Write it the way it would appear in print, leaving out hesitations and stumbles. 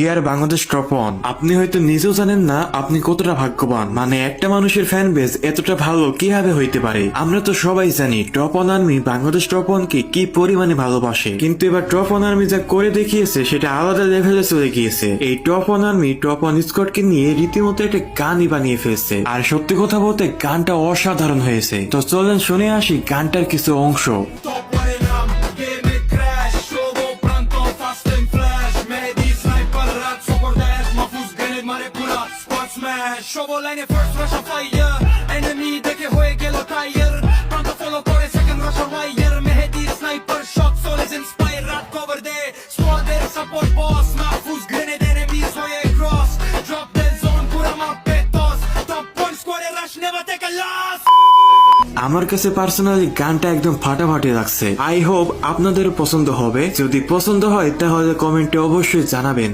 ইয়ার Bangladesh top one. আপনি হয়তো নিজেও জানেন না আপনি কতটা ভাগ্যবান। মানে একটা মানুষের ফ্যান বেস এতটা ভালো কিভাবে হইতে পারে। আমরা তো সবাই জানি top one army Bangladesh top one কে কি পরিমাণে ভালোবাসে, কিন্তু এবার টপ ওয়ান আর্মি যা করে দেখিয়েছে সেটা আলাদা লেভেলে চলে গিয়েছে। এই top one army top one squad কে নিয়ে রীতিমতো একটা গানই বানিয়ে ফেলছে। আর সত্যি কথা বলতে গানটা অসাধারণ হয়েছে। তো চলেন শুনে আসি গানটার কিছু অংশ। Shoboline first rush of fire enemy দেখে হয়ে গেল টায়ার প্রান্ত ফলো করে সেকেন্ড রাশ অফ ওয়াইয়ার মেহেদি স্নাইপার শট সোলেস ইন্সপায়ার রাত কভার দে স্কোয়াডের support boss Mahfuz grenade enemies হয়ে ক্রস ড্রপ দেন জোন পুরা মাপে টস টপ পয়েন্ট স্কোয়াডের rush never take a loss. আমার কাছে পার্সোনালি গানটা একদম ফাটাফাটি লাগছে। আই হোপ আপনাদের পছন্দ হবে। যদি পছন্দ হয় তাহলে কমেন্টে অবশ্যই জানাবেন।